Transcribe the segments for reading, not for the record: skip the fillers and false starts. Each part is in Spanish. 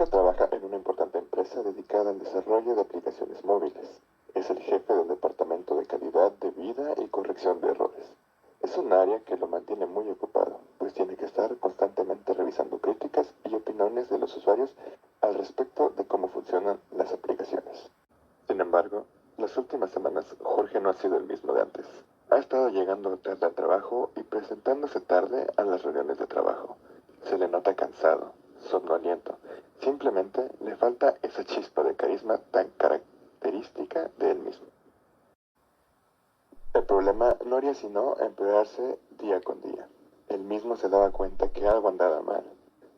Jorge trabaja en una importante empresa dedicada al desarrollo de aplicaciones móviles. Es el jefe del departamento de calidad de vida y corrección de errores. Es un área que lo mantiene muy ocupado, pues tiene que estar constantemente revisando críticas y opiniones de los usuarios al respecto de cómo funcionan las aplicaciones. Sin embargo, las últimas semanas Jorge no ha sido el mismo de antes. Ha estado llegando tarde al trabajo y presentándose tarde a las reuniones de trabajo. Se le nota cansado, somnoliento. Simplemente le falta esa chispa de carisma tan característica de él mismo. El problema no haría sino empeorarse día con día. Él mismo se daba cuenta que algo andaba mal.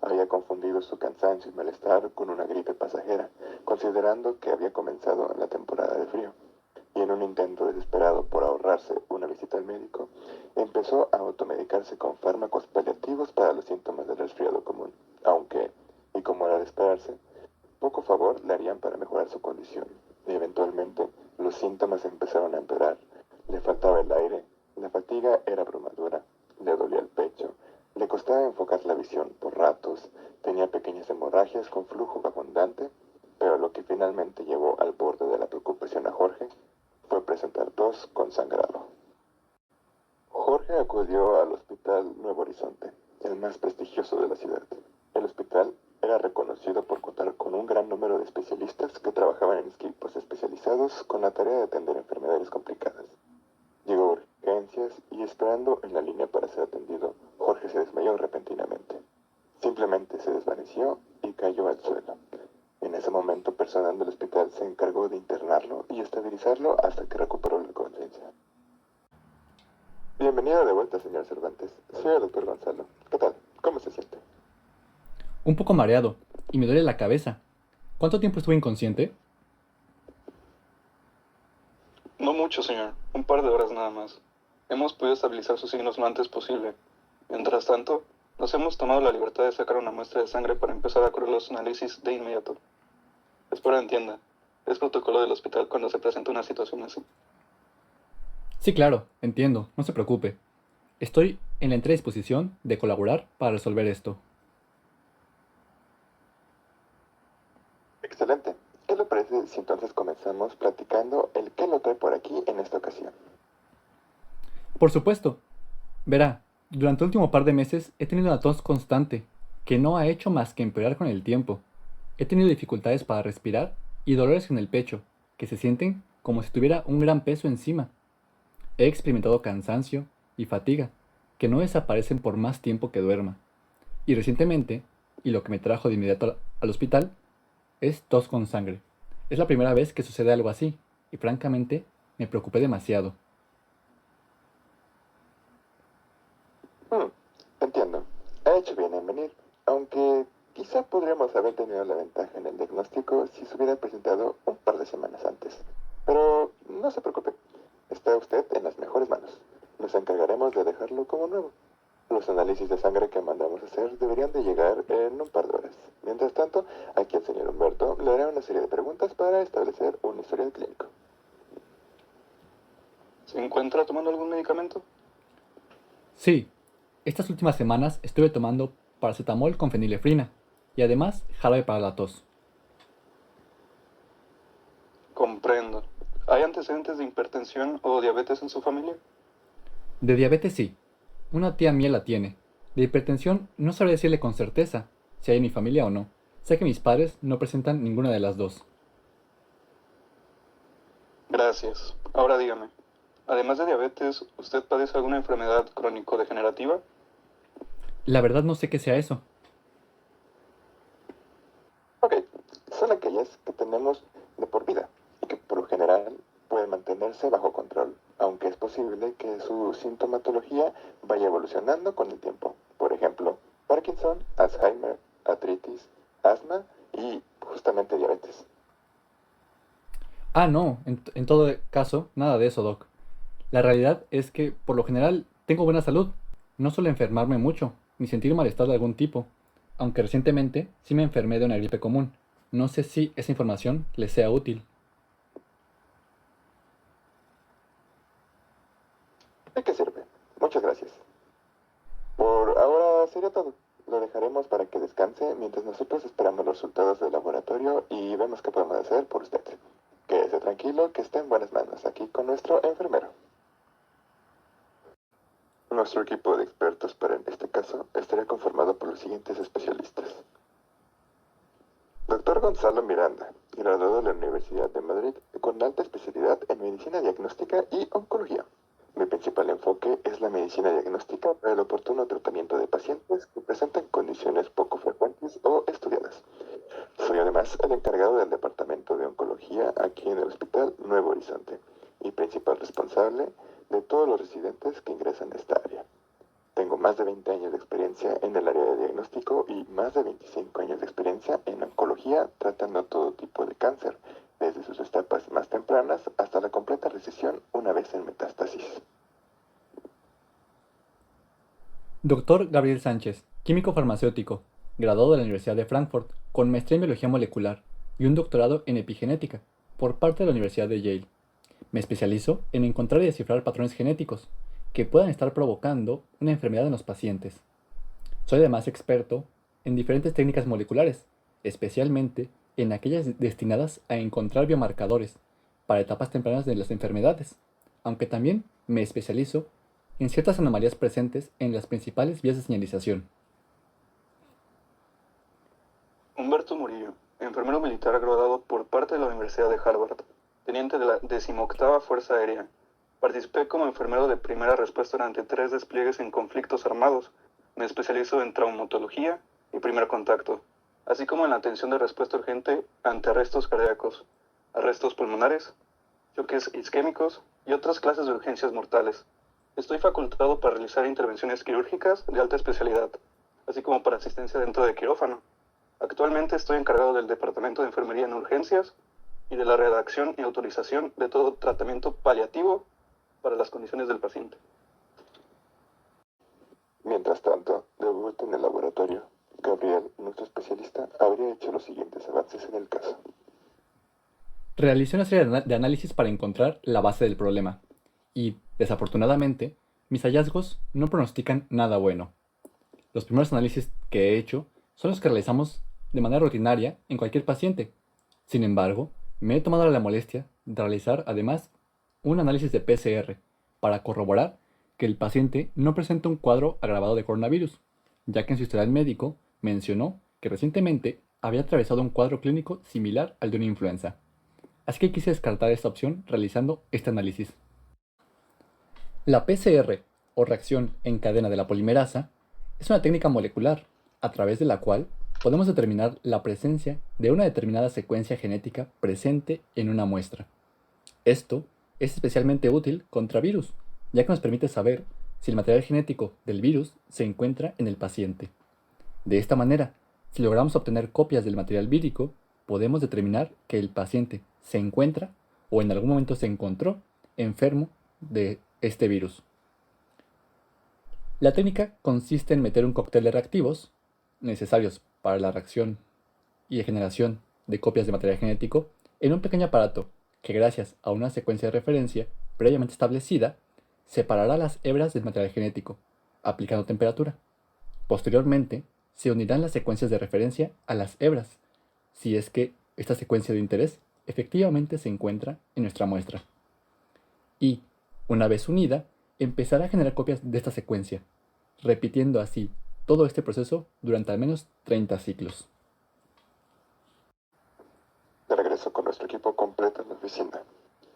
Había confundido su cansancio y malestar con una gripe pasajera, considerando que había comenzado en la temporada de frío. Y en un intento desesperado por ahorrarse una visita al médico, empezó a automedicarse con fármacos paliativos para los síntomas del resfriado común, aunque, y como era de esperarse, poco favor le harían para mejorar su condición. Y eventualmente los síntomas empezaron a empeorar. Le faltaba el aire, la fatiga era abrumadora, le dolía el pecho, le costaba enfocar la visión por ratos, tenía pequeñas hemorragias con flujo abundante, pero lo que finalmente llevó al borde de la preocupación a Jorge fue presentar tos con sangrado. Jorge acudió al Hospital Nuevo Horizonte, el más prestigioso de la ciudad. El hospital era reconocido por contar con un gran número de especialistas que trabajaban en equipos especializados con la tarea de atender enfermedades complicadas. Llegó a urgencias y esperando en la línea para ser atendido, Jorge se desmayó repentinamente. Simplemente se desvaneció y cayó al suelo. En ese momento, personal del hospital se encargó de internarlo y estabilizarlo hasta que recuperó la conciencia. Bienvenido de vuelta, señor Cervantes. Soy el doctor Gonzalo. ¿Qué tal? ¿Cómo se siente? Un poco mareado, y me duele la cabeza. ¿Cuánto tiempo estuve inconsciente? No mucho, señor. Un par de horas nada más. Hemos podido estabilizar sus signos lo antes posible. Mientras tanto, nos hemos tomado la libertad de sacar una muestra de sangre para empezar a correr los análisis de inmediato. Espero entienda. Es protocolo del hospital cuando se presenta una situación así. Sí, claro, entiendo, no se preocupe. Estoy en la entera disposición de colaborar para resolver esto. Excelente. ¿Qué le parece si entonces comenzamos platicando el qué lo trae por aquí en esta ocasión? Por supuesto, verá, durante el último par de meses he tenido una tos constante, que no ha hecho más que empeorar con el tiempo. He tenido dificultades para respirar y dolores en el pecho, que se sienten como si tuviera un gran peso encima. He experimentado cansancio y fatiga, que no desaparecen por más tiempo que duerma. Y recientemente, y lo que me trajo de inmediato al hospital, es tos con sangre. Es la primera vez que sucede algo así, y francamente me preocupé demasiado. Hmm, entiendo. Ha hecho bien en venir, aunque quizá podríamos haber tenido la ventaja en el diagnóstico si se hubiera presentado un par de semanas antes. Pero no se preocupe, está usted en las mejores manos. Nos encargaremos de dejarlo como nuevo. Los análisis de sangre que mandamos a hacer deberían de llegar en un par de horas. Mientras tanto, aquí el señor Humberto le hará una serie de preguntas para establecer un historial clínico. ¿Se encuentra tomando algún medicamento? Sí, estas últimas semanas estuve tomando paracetamol con fenilefrina, y además jarabe para la tos. Comprendo. ¿Hay antecedentes de hipertensión o diabetes en su familia? De diabetes sí, una tía mía la tiene. De hipertensión no sabré decirle con certeza si hay en mi familia o no. Sé que mis padres no presentan ninguna de las dos. Gracias. Ahora dígame. Además de diabetes, ¿usted padece alguna enfermedad crónico-degenerativa? La verdad no sé qué sea eso. Ok, son aquellas que tenemos de por vida y que por lo general pueden mantenerse bajo control, aunque es posible que su sintomatología vaya evolucionando con el tiempo. Por ejemplo, Parkinson, Alzheimer, artritis, asma y justamente diabetes. Ah, no, en todo caso, nada de eso, Doc. La realidad es que, por lo general, tengo buena salud. No suelo enfermarme mucho, ni sentir malestar de algún tipo. Aunque recientemente sí me enfermé de una gripe común. No sé si esa información les sea útil. ¿De qué sirve? Muchas gracias. Por ahora sería todo. Lo dejaremos para que descanse mientras nosotros esperamos los resultados del laboratorio y vemos qué podemos hacer por usted. Quédese tranquilo, que esté en buenas manos aquí con nuestro enfermero. Nuestro equipo de expertos para este caso estaría conformado por los siguientes especialistas. Doctor Gonzalo Miranda, graduado de la Universidad de Madrid con alta especialidad en medicina diagnóstica y oncología. Mi principal enfoque es la medicina diagnóstica para el oportuno tratamiento de pacientes que presentan condiciones poco frecuentes o estudiadas. Soy además el encargado del departamento de oncología aquí en el Hospital Nuevo Horizonte y principal responsable de todos los residentes que ingresan a esta área. Tengo más de 20 años de experiencia en el área de diagnóstico y más de 25 años de experiencia en oncología tratando todo tipo de cáncer, desde sus etapas más tempranas hasta la completa resección una vez en metástasis. Doctor Gabriel Sánchez, químico farmacéutico, graduado de la Universidad de Frankfurt, con maestría en biología molecular y un doctorado en epigenética, por parte de la Universidad de Yale. Me especializo en encontrar y descifrar patrones genéticos que puedan estar provocando una enfermedad en los pacientes. Soy además experto en diferentes técnicas moleculares, especialmente en aquellas destinadas a encontrar biomarcadores para etapas tempranas de las enfermedades, aunque también me especializo en ciertas anomalías presentes en las principales vías de señalización. Humberto Murillo, enfermero militar graduado por parte de la Universidad de Harvard, teniente de la 18ª Fuerza Aérea. Participé como enfermero de primera respuesta durante 3 despliegues en conflictos armados. Me especializo en traumatología y primer contacto, así como en la atención de respuesta urgente ante arrestos cardíacos, arrestos pulmonares, choques isquémicos y otras clases de urgencias mortales. Estoy facultado para realizar intervenciones quirúrgicas de alta especialidad, así como para asistencia dentro de quirófano. Actualmente estoy encargado del Departamento de Enfermería en Urgencias y de la redacción y autorización de todo tratamiento paliativo para las condiciones del paciente. Mientras tanto, de vuelta en el laboratorio, Gabriel, nuestro especialista, habría hecho los siguientes avances en el caso. Realicé una serie de análisis para encontrar la base del problema y, desafortunadamente, mis hallazgos no pronostican nada bueno. Los primeros análisis que he hecho son los que realizamos de manera rutinaria en cualquier paciente. Sin embargo, me he tomado la molestia de realizar además un análisis de PCR para corroborar que el paciente no presenta un cuadro agravado de coronavirus, ya que en su historial médico mencionó que recientemente había atravesado un cuadro clínico similar al de una influenza. Así que quise descartar esta opción realizando este análisis. La PCR, o reacción en cadena de la polimerasa, es una técnica molecular a través de la cual podemos determinar la presencia de una determinada secuencia genética presente en una muestra. Esto es especialmente útil contra virus, ya que nos permite saber si el material genético del virus se encuentra en el paciente. De esta manera, si logramos obtener copias del material vírico, podemos determinar que el paciente se encuentra o en algún momento se encontró enfermo de este virus. La técnica consiste en meter un cóctel de reactivos necesarios para la reacción y generación de copias de material genético en un pequeño aparato que, gracias a una secuencia de referencia previamente establecida, separará las hebras del material genético, aplicando temperatura. Posteriormente, se unirán las secuencias de referencia a las hebras, si es que esta secuencia de interés efectivamente se encuentra en nuestra muestra. Y, una vez unida, empezará a generar copias de esta secuencia, repitiendo así todo este proceso durante al menos 30 ciclos. De regreso con nuestro equipo completo en la oficina.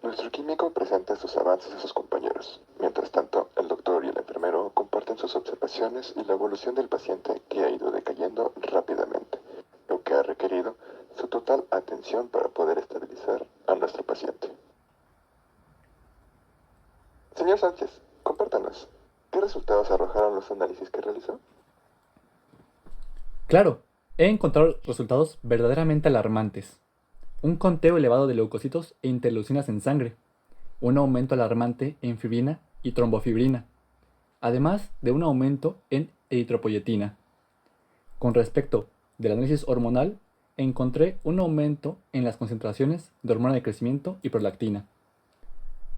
Nuestro químico presenta sus avances a sus compañeros. Mientras tanto, el doctor y el enfermero comparten sus observaciones y la evolución del paciente que ha ido decayendo rápidamente, lo que ha requerido su total atención para poder estabilizar a nuestro paciente. Señor Sánchez, compártanos, ¿qué resultados arrojaron los análisis que realizó? Claro, he encontrado resultados verdaderamente alarmantes. Un conteo elevado de leucocitos e interleucinas en sangre, un aumento alarmante en fibrina y trombofibrina, además de un aumento en eritropoyetina. Con respecto del análisis hormonal, encontré un aumento en las concentraciones de hormona de crecimiento y prolactina.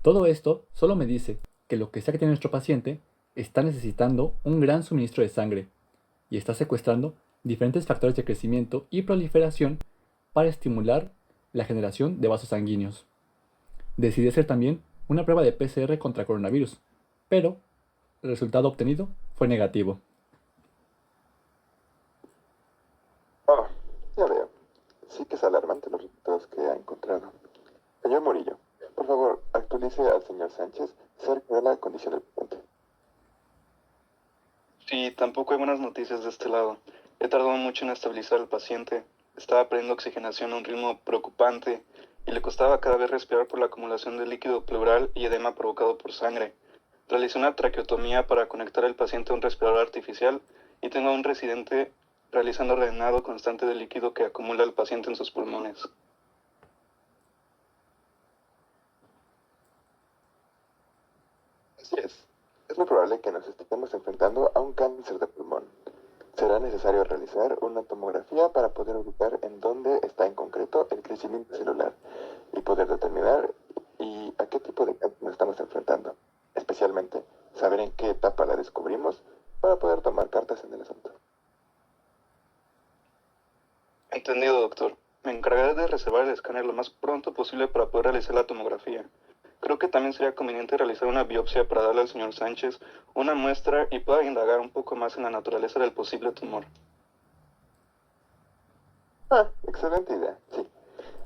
Todo esto solo me dice que lo que sea que tiene nuestro paciente está necesitando un gran suministro de sangre, y está secuestrando diferentes factores de crecimiento y proliferación para estimular la generación de vasos sanguíneos. Decidí hacer también una prueba de PCR contra coronavirus, pero el resultado obtenido fue negativo. Oh, ya veo. Sí que es alarmante los resultados que ha encontrado. Señor Murillo, por favor, actualice al señor Sánchez cerca de la condición del paciente. Sí, tampoco hay buenas noticias de este lado. He tardado mucho en estabilizar al paciente. Estaba perdiendo oxigenación a un ritmo preocupante y le costaba cada vez respirar por la acumulación de líquido pleural y edema provocado por sangre. Realicé una traqueotomía para conectar al paciente a un respirador artificial y tengo a un residente realizando drenado constante de líquido que acumula el paciente en sus pulmones. Así es. Es muy probable que nos estemos enfrentando a un cáncer de pulmón. Será necesario realizar una tomografía para poder ubicar en dónde está en concreto el crecimiento celular y poder determinar y a qué tipo de cáncer nos estamos enfrentando. Especialmente, saber en qué etapa la descubrimos para poder tomar cartas en el asunto. Entendido, doctor. Me encargaré de reservar el escáner lo más pronto posible para poder realizar la tomografía. Creo que también sería conveniente realizar una biopsia para darle al señor Sánchez una muestra y pueda indagar un poco más en la naturaleza del posible tumor. Excelente idea, sí.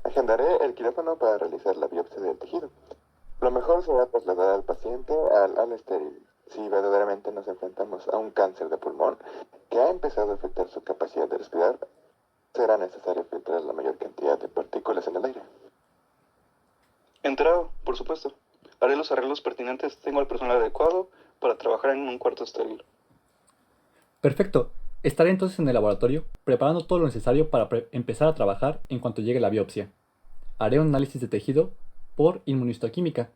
Agendaré el quirófano para realizar la biopsia del tejido. Lo mejor será trasladar al paciente al estéril. Si verdaderamente nos enfrentamos a un cáncer de pulmón que ha empezado a afectar su capacidad de respirar, será necesario filtrar la mayor cantidad de partículas en el aire. Enterado, por supuesto. Haré los arreglos pertinentes. Tengo al personal adecuado para trabajar en un cuarto estéril. Perfecto. Estaré entonces en el laboratorio preparando todo lo necesario para empezar a trabajar en cuanto llegue la biopsia. Haré un análisis de tejido por inmunistoquímica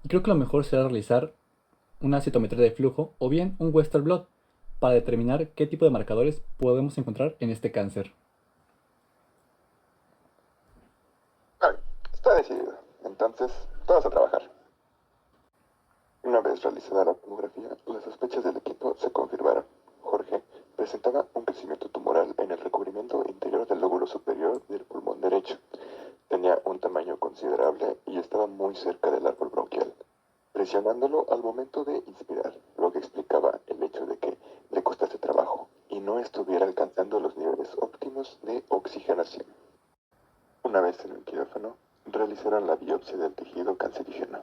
y creo que lo mejor será realizar una citometría de flujo o bien un Western blot para determinar qué tipo de marcadores podemos encontrar en este cáncer. Está decidido. Entonces, todos a trabajar. Una vez realizada la tomografía, las sospechas del equipo se confirmaron. Jorge presentaba un crecimiento tumoral en el recubrimiento interior del lóbulo superior del pulmón derecho. Tenía un tamaño considerable y estaba muy cerca del árbol bronquial, presionándolo al momento de inspirar, lo que explicaba el hecho de que le costase trabajo y no estuviera alcanzando los niveles óptimos de oxigenación. Una vez en el quirófano, realizaron la biopsia del tejido cancerígeno.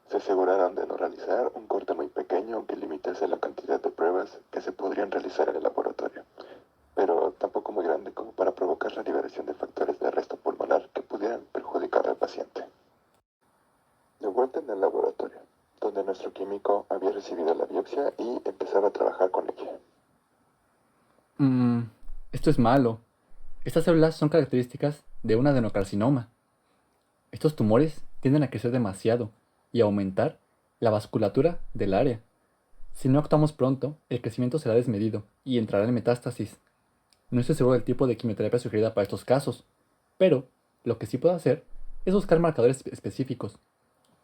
Se aseguraron de no realizar un corte muy pequeño que limitase la cantidad de pruebas que se podrían realizar en el laboratorio, pero tampoco muy grande como para provocar la liberación de factores de arresto pulmonar que pudieran perjudicar al paciente. De vuelta en el laboratorio, donde nuestro químico había recibido la biopsia y empezaba a trabajar con ella. Esto es malo. Estas células son características de un adenocarcinoma. Estos tumores tienden a crecer demasiado y a aumentar la vasculatura del área. Si no actuamos pronto, el crecimiento será desmedido y entrará en metástasis. No estoy seguro del tipo de quimioterapia sugerida para estos casos, pero lo que sí puedo hacer es buscar marcadores específicos.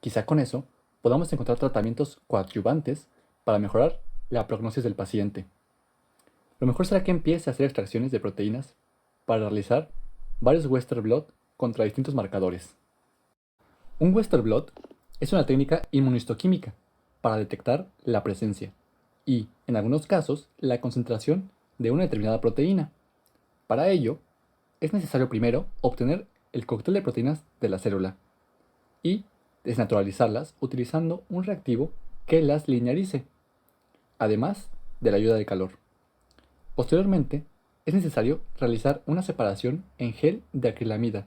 Quizá con eso podamos encontrar tratamientos coadyuvantes para mejorar la prognosis del paciente. Lo mejor será que empiece a hacer extracciones de proteínas para realizar varios Western blot contra distintos marcadores. Un Western blot es una técnica inmunistoquímica para detectar la presencia y, en algunos casos, la concentración de una determinada proteína. Para ello, es necesario primero obtener el cóctel de proteínas de la célula y desnaturalizarlas utilizando un reactivo que las linearice, además de la ayuda de calor. Posteriormente, es necesario realizar una separación en gel de acrilamida,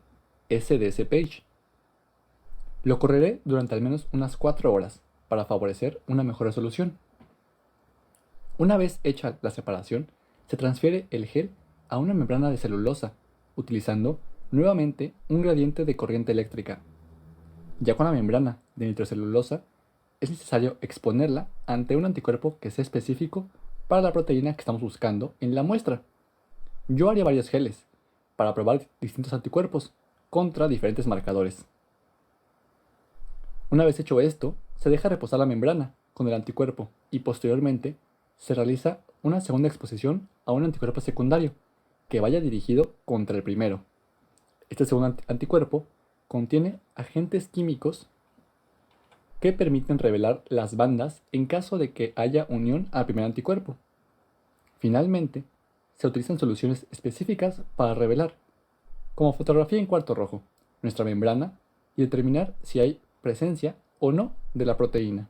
SDSPH. Lo correré durante al menos unas 4 horas para favorecer una mejor resolución. Una vez hecha la separación, se transfiere el gel a una membrana de celulosa, utilizando nuevamente un gradiente de corriente eléctrica. Ya con la membrana de nitrocelulosa, es necesario exponerla ante un anticuerpo que sea específico para la proteína que estamos buscando en la muestra. Yo haría varios geles para probar distintos anticuerpos contra diferentes marcadores. Una vez hecho esto, se deja reposar la membrana con el anticuerpo y posteriormente se realiza una segunda exposición a un anticuerpo secundario que vaya dirigido contra el primero. Este segundo anticuerpo contiene agentes químicos que permiten revelar las bandas en caso de que haya unión al primer anticuerpo. Finalmente, se utilizan soluciones específicas para revelar, como fotografía en cuarto rojo, nuestra membrana y determinar si hay presencia o no de la proteína.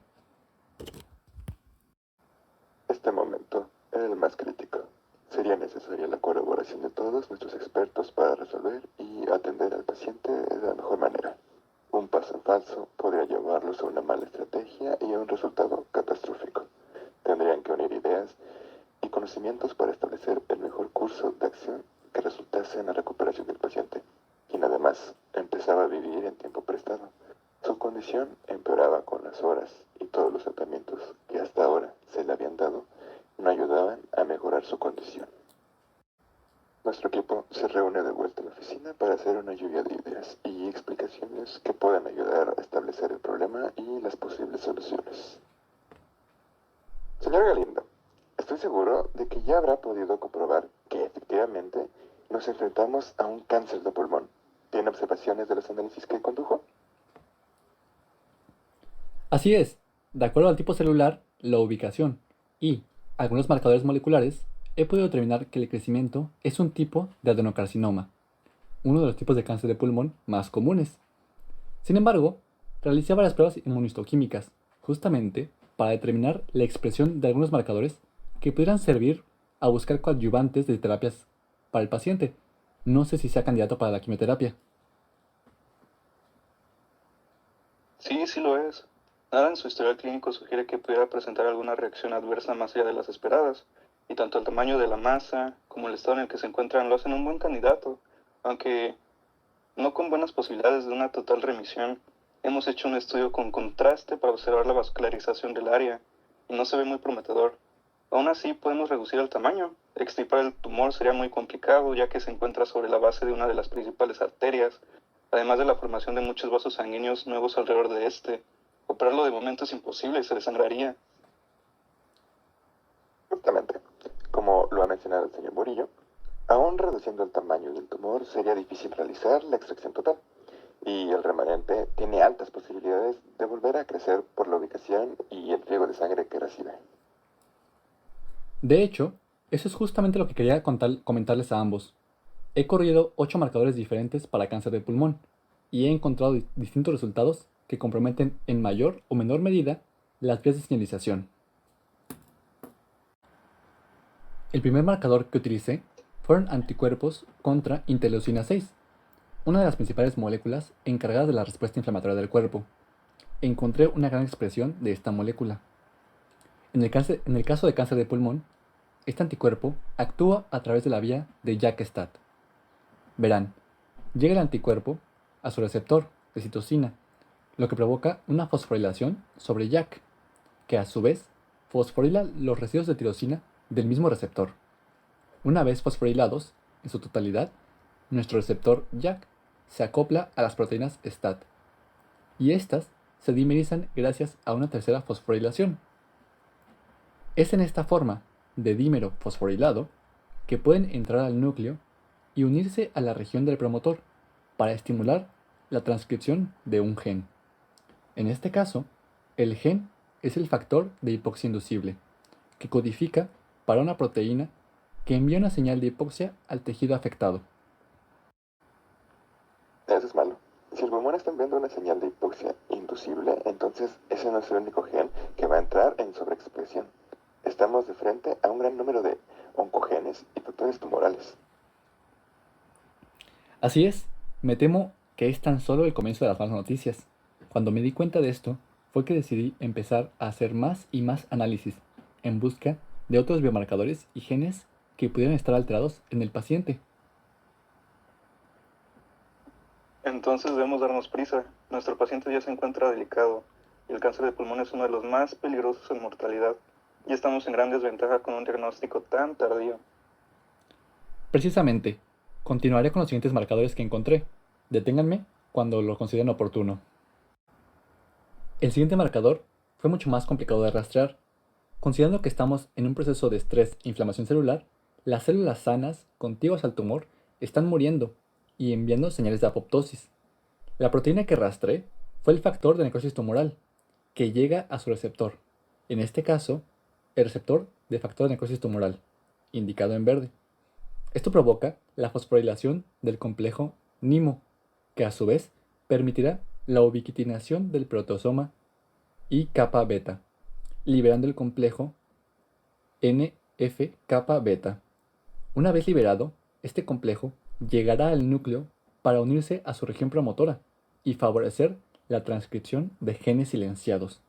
Este momento era el más crítico. Sería necesaria la colaboración de todos nuestros expertos para resolver y atender al paciente de la mejor manera. Un paso en falso podría llevarlos a una mala estrategia y a un resultado catastrófico. Tendrían que unir ideas y conocimientos para establecer el mejor curso de acción que resultase en la recuperación del paciente, quien además empezaba a vivir en tiempo prestado. Su condición empeoraba con las horas y todos los tratamientos que hasta ahora se le habían dado no ayudaban a mejorar su condición. Nuestro equipo se reúne de vuelta en la oficina para hacer una lluvia de ideas y explicaciones que puedan ayudar a establecer el problema y las posibles soluciones. Señor Galindo, estoy seguro de que ya habrá podido comprobar que efectivamente nos enfrentamos a un cáncer de pulmón. ¿Tiene observaciones de los análisis que condujo? Así es, de acuerdo al tipo celular, la ubicación y algunos marcadores moleculares, he podido determinar que el crecimiento es un tipo de adenocarcinoma, uno de los tipos de cáncer de pulmón más comunes. Sin embargo, realicé varias pruebas inmunistoquímicas, justamente para determinar la expresión de algunos marcadores que pudieran servir a buscar coadyuvantes de terapias para el paciente. No sé si sea candidato para la quimioterapia. Sí, sí lo es. Nada en su historial clínico sugiere que pudiera presentar alguna reacción adversa más allá de las esperadas, y tanto el tamaño de la masa como el estado en el que se encuentran lo hacen un buen candidato, aunque no con buenas posibilidades de una total remisión. Hemos hecho un estudio con contraste para observar la vascularización del área, y no se ve muy prometedor. Aún así, podemos reducir el tamaño. Extirpar el tumor sería muy complicado, ya que se encuentra sobre la base de una de las principales arterias, además de la formación de muchos vasos sanguíneos nuevos alrededor de este. Operarlo de momento es imposible y se desangraría. Justamente, como lo ha mencionado el señor Murillo, aún reduciendo el tamaño del tumor sería difícil realizar la extracción total, y el remanente tiene altas posibilidades de volver a crecer por la ubicación y el riego de sangre que recibe. De hecho, eso es justamente lo que quería comentarles a ambos. He corrido 8 marcadores diferentes para cáncer de pulmón y he encontrado distintos resultados que comprometen en mayor o menor medida las vías de señalización. El primer marcador que utilicé fueron anticuerpos contra interleucina 6, una de las principales moléculas encargadas de la respuesta inflamatoria del cuerpo. Encontré una gran expresión de esta molécula. En el caso de cáncer de pulmón, este anticuerpo actúa a través de la vía de JAK-STAT. Verán, llega el anticuerpo a su receptor de citosina, lo que provoca una fosforilación sobre JAK, que a su vez fosforila los residuos de tirosina del mismo receptor. Una vez fosforilados, en su totalidad, nuestro receptor JAK se acopla a las proteínas STAT, y estas se dimerizan gracias a una tercera fosforilación. Es en esta forma de dímero fosforilado que pueden entrar al núcleo y unirse a la región del promotor para estimular la transcripción de un gen. En este caso, el gen es el factor de hipoxia inducible, que codifica para una proteína que envía una señal de hipoxia al tejido afectado. Eso es malo. Si el pulmón está enviando una señal de hipoxia inducible, entonces ese no es el único gen que va a entrar en sobreexpresión. Estamos de frente a un gran número de oncogenes y factores tumorales. Así es, me temo que es tan solo el comienzo de las malas noticias. Cuando me di cuenta de esto, fue que decidí empezar a hacer más y más análisis, en busca de otros biomarcadores y genes que pudieran estar alterados en el paciente. Entonces debemos darnos prisa. Nuestro paciente ya se encuentra delicado, y el cáncer de pulmón es uno de los más peligrosos en mortalidad, y estamos en gran desventaja con un diagnóstico tan tardío. Precisamente, continuaré con los siguientes marcadores que encontré. Deténganme cuando lo consideren oportuno. El siguiente marcador fue mucho más complicado de rastrear. Considerando que estamos en un proceso de estrés e inflamación celular, las células sanas contiguas al tumor están muriendo y enviando señales de apoptosis. La proteína que rastreé fue el factor de necrosis tumoral, que llega a su receptor, en este caso, el receptor de factor de necrosis tumoral, indicado en verde. Esto provoca la fosforilación del complejo NIMO, que a su vez permitirá la ubiquitinación del proteasoma y kappa beta, liberando el complejo NF-kappa beta. Una vez liberado, este complejo llegará al núcleo para unirse a su región promotora y favorecer la transcripción de genes silenciados.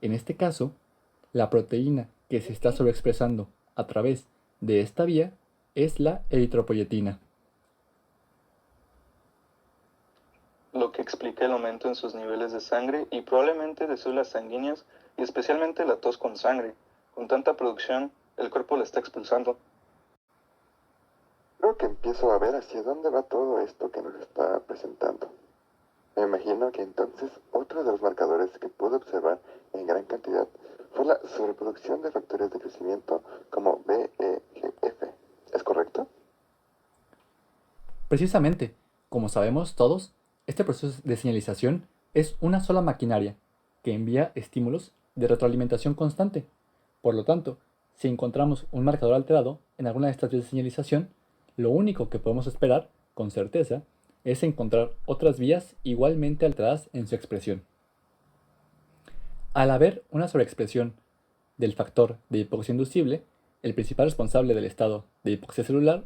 En este caso, la proteína que se está sobreexpresando a través de esta vía es la eritropoyetina. Lo que explica el aumento en sus niveles de sangre y probablemente de células sanguíneas y especialmente la tos con sangre. Con tanta producción, el cuerpo la está expulsando. Creo que empiezo a ver hacia dónde va todo esto que nos está presentando. Me imagino que entonces otro de los marcadores que pude observar en gran cantidad fue la sobreproducción de factores de crecimiento como BEGF. ¿Es correcto? Precisamente, como sabemos todos, este proceso de señalización es una sola maquinaria que envía estímulos de retroalimentación constante. Por lo tanto, si encontramos un marcador alterado en alguna de estas vías de señalización, lo único que podemos esperar, con certeza, es encontrar otras vías igualmente alteradas en su expresión. Al haber una sobreexpresión del factor de hipoxia inducible, el principal responsable del estado de hipoxia celular,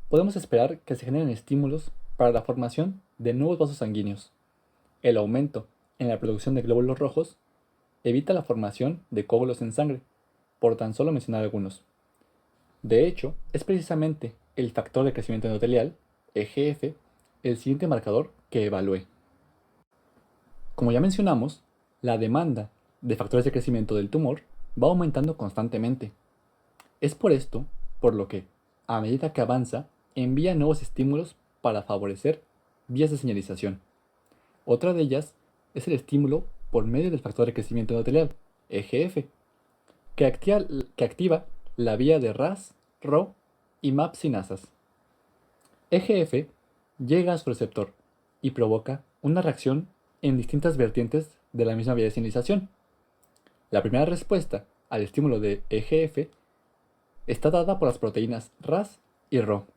podemos esperar que se generen estímulos para la formación de nuevos vasos sanguíneos. El aumento en la producción de glóbulos rojos evita la formación de coágulos en sangre, por tan solo mencionar algunos. De hecho, es precisamente el factor de crecimiento endotelial, EGF, el siguiente marcador que evalué. Como ya mencionamos, la demanda de factores de crecimiento del tumor va aumentando constantemente. Es por esto por lo que, a medida que avanza, envía nuevos estímulos para favorecer vías de señalización. Otra de ellas es el estímulo por medio del factor de crecimiento endotelial, EGF, que activa la vía de RAS, RO y MAP sinasas. EGF llega a su receptor y provoca una reacción en distintas vertientes de la misma vía de señalización. La primera respuesta al estímulo de EGF está dada por las proteínas RAS y RO,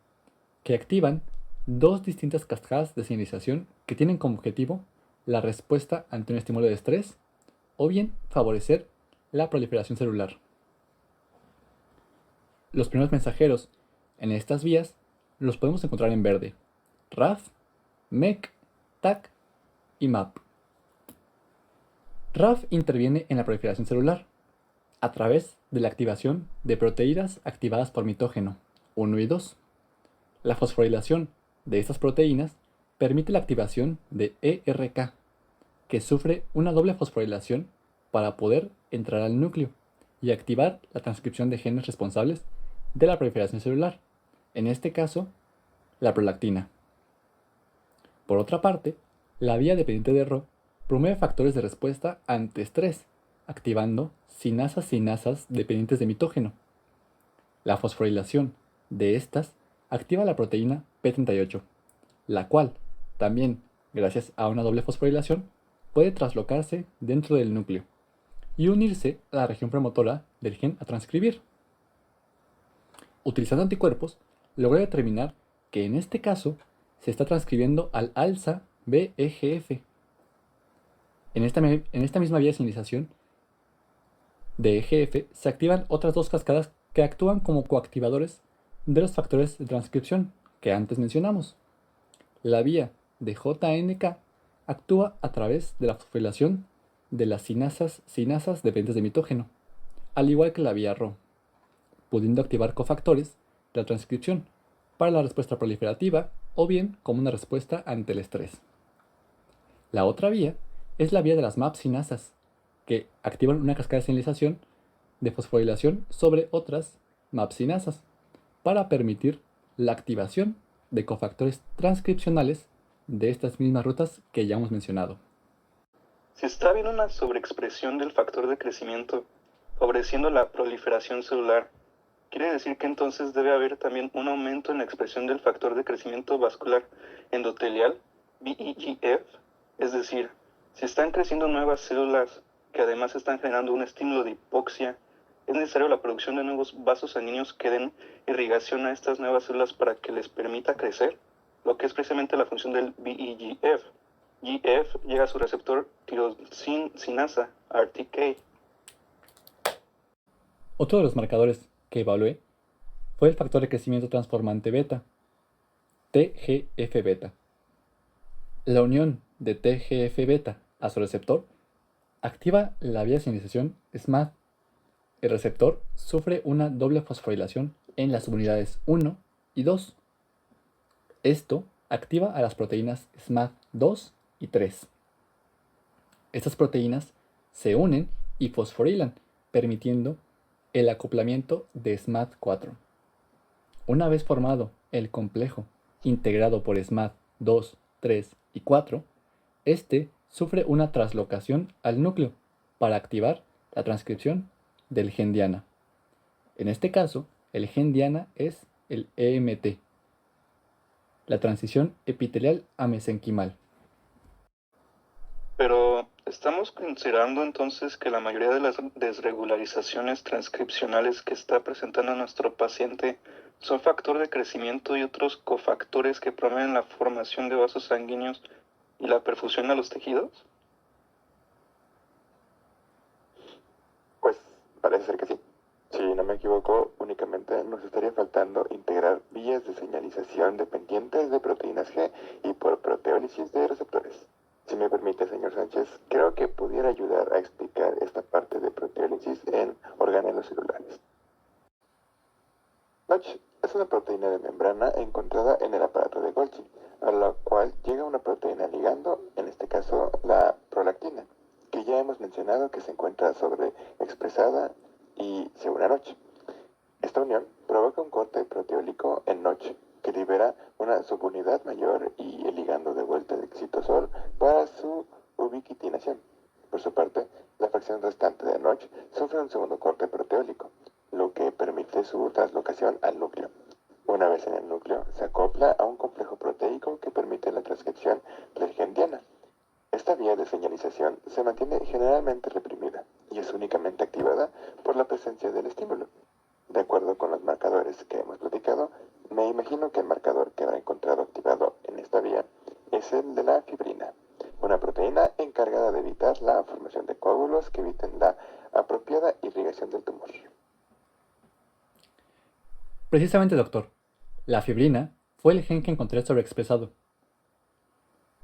que activan dos distintas cascadas de señalización que tienen como objetivo la respuesta ante un estímulo de estrés o bien favorecer la proliferación celular. Los primeros mensajeros en estas vías los podemos encontrar en verde: RAF, MEC, TAC y MAP. RAF interviene en la proliferación celular a través de la activación de proteínas activadas por mitógeno 1 y 2. La fosforilación de estas proteínas permite la activación de ERK, que sufre una doble fosforilación para poder entrar al núcleo y activar la transcripción de genes responsables de la proliferación celular, en este caso, la prolactina. Por otra parte, la vía dependiente de RO promueve factores de respuesta ante estrés, activando sinasas dependientes de mitógeno. La fosforilación de estas activa la proteína P38, la cual, también gracias a una doble fosforilación, puede traslocarse dentro del núcleo y unirse a la región promotora del gen a transcribir. Utilizando anticuerpos, logré determinar que en este caso se está transcribiendo al alza BEGF. En esta misma vía de señalización de EGF se activan otras dos cascadas que actúan como coactivadores de los factores de transcripción que antes mencionamos. La vía de JNK actúa a través de la fosforilación de las sinasas dependientes de mitógeno, al igual que la vía RO, pudiendo activar cofactores de la transcripción para la respuesta proliferativa o bien como una respuesta ante el estrés. La otra vía es la vía de las MAP sinasas, que activan una cascada de señalización de fosforilación sobre otras MAP sinasas para permitir la activación de cofactores transcripcionales de estas mismas rutas que ya hemos mencionado. Si está habiendo una sobreexpresión del factor de crecimiento, favoreciendo la proliferación celular. Quiere decir que entonces debe haber también un aumento en la expresión del factor de crecimiento vascular endotelial, VEGF, es decir, si están creciendo nuevas células que además están generando un estímulo de hipoxia, es necesario la producción de nuevos vasos sanguíneos que den irrigación a estas nuevas células para que les permita crecer, lo que es precisamente la función del VEGF. GF llega a su receptor tirosinasa, RTK. Otro de los marcadores que evalué fue el factor de crecimiento transformante beta, TGF-beta. La unión de TGF-beta a su receptor activa la vía de señalización SMAD. El receptor sufre una doble fosforilación en las subunidades 1 y 2. Esto activa a las proteínas SMAD2 y 3. Estas proteínas se unen y fosforilan, permitiendo el acoplamiento de SMAD4. Una vez formado el complejo integrado por SMAD2, 3 y 4, este sufre una traslocación al núcleo para activar la transcripción del gen diana. En este caso, el gen diana es el EMT, la transición epitelial a mesenquimal. Pero estamos considerando entonces que la mayoría de las desregularizaciones transcripcionales que está presentando nuestro paciente son factor de crecimiento y otros cofactores que promueven la formación de vasos sanguíneos y la perfusión a los tejidos. Pues parece ser que sí. Si no me equivoco, únicamente nos estaría faltando integrar vías de señalización dependientes de proteínas G y por proteólisis de receptores. Si me permite, señor Sánchez, creo que pudiera ayudar a explicar esta parte de proteólisis en organelos celulares. Notch es una proteína de membrana encontrada en el aparato de Golgi, a la cual llega una proteína ligando, en este caso la prolactina, que ya hemos mencionado que se encuentra sobreexpresada y se une a Notch. Esta unión provoca un corte proteólico en Notch, que libera una subunidad mayor y el ligando de vuelta de excitosol para su ubiquitinación. Por su parte, la fracción restante de Notch sufre un segundo corte proteólico, lo que permite su translocación al núcleo. Una vez en el núcleo, se acopla a un complejo proteico que permite la transcripción del gen diana. Esta vía de señalización se mantiene generalmente reprimida y es únicamente activada por la presencia del estímulo. De acuerdo con los marcadores que hemos platicado, me imagino que el marcador que habrá encontrado activado en esta vía es el de la fibrina, una proteína encargada de evitar la formación de coágulos que eviten la apropiada irrigación del tumor. Precisamente, doctor, la fibrina fue el gen que encontré sobreexpresado.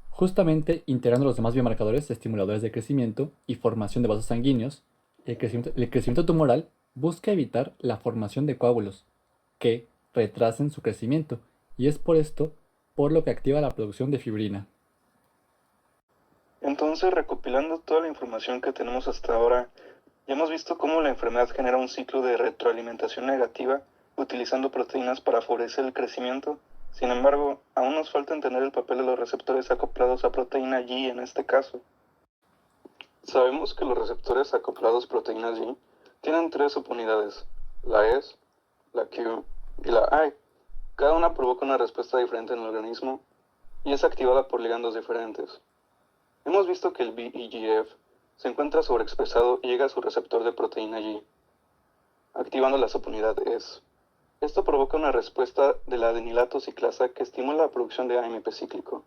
Justamente integrando los demás biomarcadores estimuladores de crecimiento y formación de vasos sanguíneos, el crecimiento tumoral busca evitar la formación de coágulos, que retrasen su crecimiento, y es por esto por lo que activa la producción de fibrina. Entonces, recopilando toda la información que tenemos hasta ahora, ya hemos visto cómo la enfermedad genera un ciclo de retroalimentación negativa utilizando proteínas para favorecer el crecimiento. Sin embargo, aún nos falta entender el papel de los receptores acoplados a proteína G en este caso. Sabemos que los receptores acoplados a proteínas G tienen 3 subunidades, la S, la Q y la I. Cada una provoca una respuesta diferente en el organismo y es activada por ligandos diferentes. Hemos visto que el VEGF se encuentra sobreexpresado y llega a su receptor de proteína G, activando la subunidad S. Esto provoca una respuesta de la adenilato ciclasa que estimula la producción de AMP cíclico.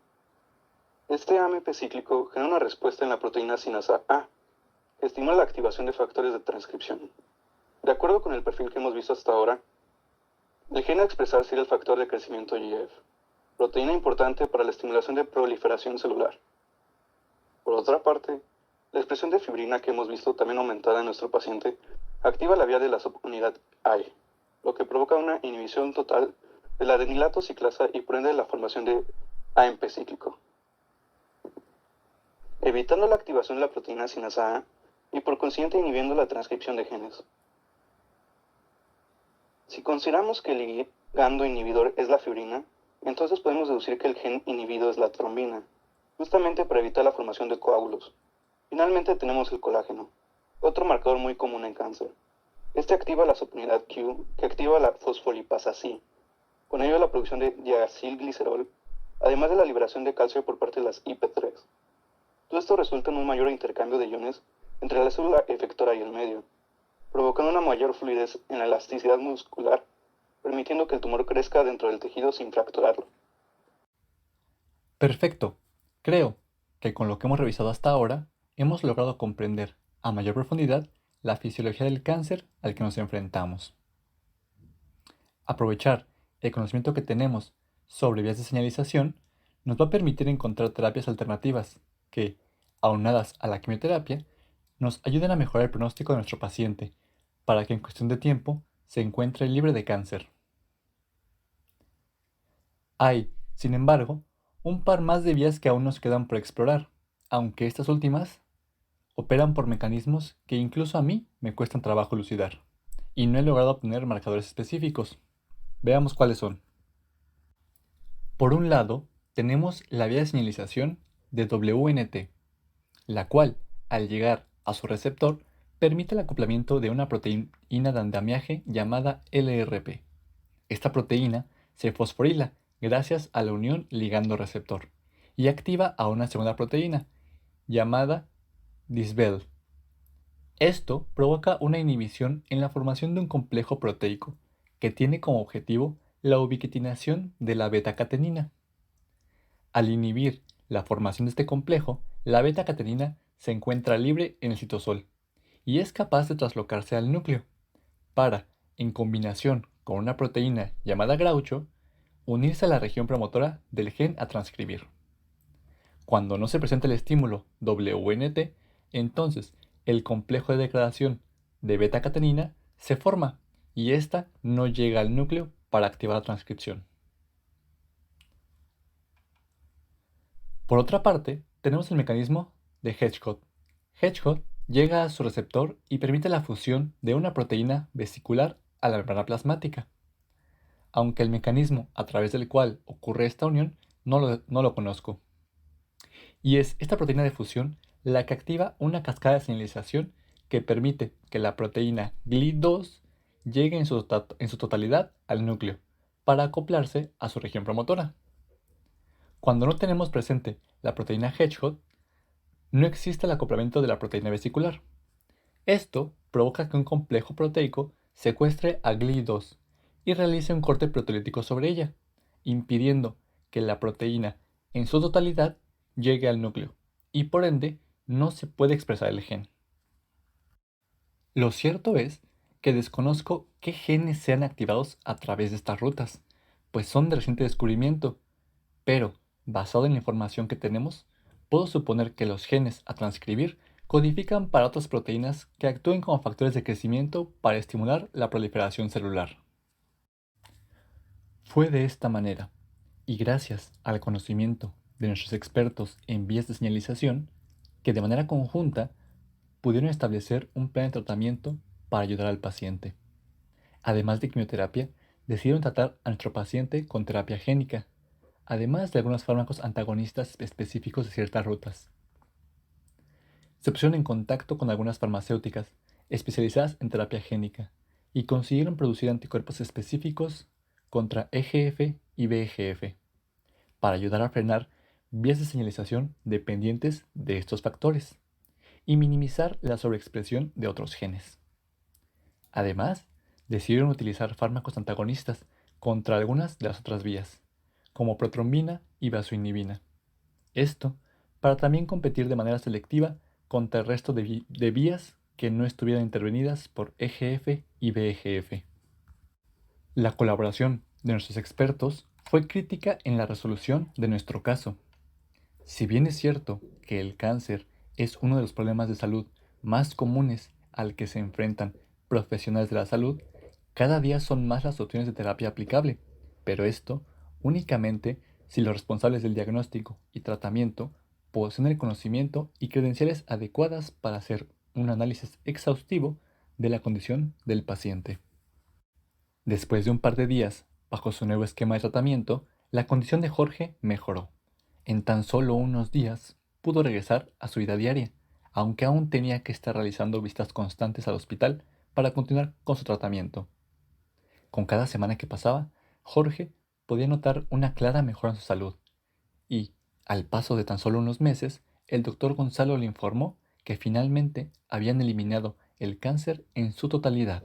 Este AMP cíclico genera una respuesta en la proteína sinasa A, que estimula la activación de factores de transcripción. De acuerdo con el perfil que hemos visto hasta ahora, el gen a expresar sería el factor de crecimiento GF, proteína importante para la estimulación de proliferación celular. Por otra parte, la expresión de fibrina que hemos visto también aumentada en nuestro paciente activa la vía de la subunidad I, lo que provoca una inhibición total de la adenilato ciclasa y por ende la formación de AMP cíclico, evitando la activación de la proteína sinasa A y por consiguiente inhibiendo la transcripción de genes. Si consideramos que el ligando inhibidor es la fibrina, entonces podemos deducir que el gen inhibido es la trombina, justamente para evitar la formación de coágulos. Finalmente tenemos el colágeno. otro marcador muy común en cáncer. Este activa la subunidad Q, que activa la fosfolipasa C, con ello la producción de diacilglicerol, además de la liberación de calcio por parte de las IP3. Todo esto resulta en un mayor intercambio de iones entre la célula efectora y el medio, provocando una mayor fluidez en la elasticidad muscular, permitiendo que el tumor crezca dentro del tejido sin fracturarlo. Perfecto. Creo que con lo que hemos revisado hasta ahora, hemos logrado comprender a mayor profundidad la fisiología del cáncer al que nos enfrentamos. Aprovechar el conocimiento que tenemos sobre vías de señalización nos va a permitir encontrar terapias alternativas que, aunadas a la quimioterapia, nos ayuden a mejorar el pronóstico de nuestro paciente para que en cuestión de tiempo se encuentre libre de cáncer. Hay, sin embargo, un par más de vías que aún nos quedan por explorar, aunque estas últimas operan por mecanismos que incluso a mí me cuestan trabajo elucidar, y no he logrado obtener marcadores específicos. Veamos cuáles son. Por un lado, tenemos la vía de señalización de WNT, la cual, al llegar a su receptor, permite el acoplamiento de una proteína de andamiaje llamada LRP. Esta proteína se fosforila gracias a la unión ligando-receptor y activa a una segunda proteína llamada DISBEL. Esto provoca una inhibición en la formación de un complejo proteico que tiene como objetivo la ubiquitinación de la beta-catenina. Al inhibir la formación de este complejo, la beta-catenina se encuentra libre en el citosol y es capaz de traslocarse al núcleo para, en combinación con una proteína llamada Gaucho, unirse a la región promotora del gen a transcribir. Cuando no se presenta el estímulo WNT, entonces el complejo de degradación de beta-catenina se forma y ésta no llega al núcleo para activar la transcripción. Por otra parte, tenemos el mecanismo de Hedgehog. Hedgehog llega a su receptor y permite la fusión de una proteína vesicular a la membrana plasmática, aunque el mecanismo a través del cual ocurre esta unión no lo conozco. Y es esta proteína de fusión la que activa una cascada de señalización que permite que la proteína GLI2 llegue en su totalidad al núcleo para acoplarse a su región promotora. Cuando no tenemos presente la proteína Hedgehog, no existe el acoplamiento de la proteína vesicular. Esto provoca que un complejo proteico secuestre a GLI2 y realice un corte proteolítico sobre ella, impidiendo que la proteína en su totalidad llegue al núcleo y por ende no se puede expresar el gen. Lo cierto es que desconozco qué genes sean activados a través de estas rutas, pues son de reciente descubrimiento, pero basado en la información que tenemos, puedo suponer que los genes a transcribir codifican para otras proteínas que actúen como factores de crecimiento para estimular la proliferación celular. Fue de esta manera, y gracias al conocimiento de nuestros expertos en vías de señalización, que de manera conjunta pudieron establecer un plan de tratamiento para ayudar al paciente. Además de quimioterapia, decidieron tratar a nuestro paciente con terapia génica, además de algunos fármacos antagonistas específicos de ciertas rutas. Se pusieron en contacto con algunas farmacéuticas especializadas en terapia génica y consiguieron producir anticuerpos específicos contra EGF y VEGF para ayudar a frenar vías de señalización dependientes de estos factores y minimizar la sobreexpresión de otros genes. Además, decidieron utilizar fármacos antagonistas contra algunas de las otras vías, como protrombina y vasoinibina. Esto para también competir de manera selectiva contra el resto de vías que no estuvieran intervenidas por EGF y VEGF. La colaboración de nuestros expertos fue crítica en la resolución de nuestro caso. Si bien es cierto que el cáncer es uno de los problemas de salud más comunes al que se enfrentan profesionales de la salud, cada día son más las opciones de terapia aplicable, pero esto únicamente si los responsables del diagnóstico y tratamiento poseen el conocimiento y credenciales adecuadas para hacer un análisis exhaustivo de la condición del paciente. Después de un par de días, bajo su nuevo esquema de tratamiento, la condición de Jorge mejoró. En tan solo unos días, pudo regresar a su vida diaria, aunque aún tenía que estar realizando visitas constantes al hospital para continuar con su tratamiento. Con cada semana que pasaba, Jorge podía notar una clara mejora en su salud y, al paso de tan solo unos meses, el doctor Gonzalo le informó que finalmente habían eliminado el cáncer en su totalidad.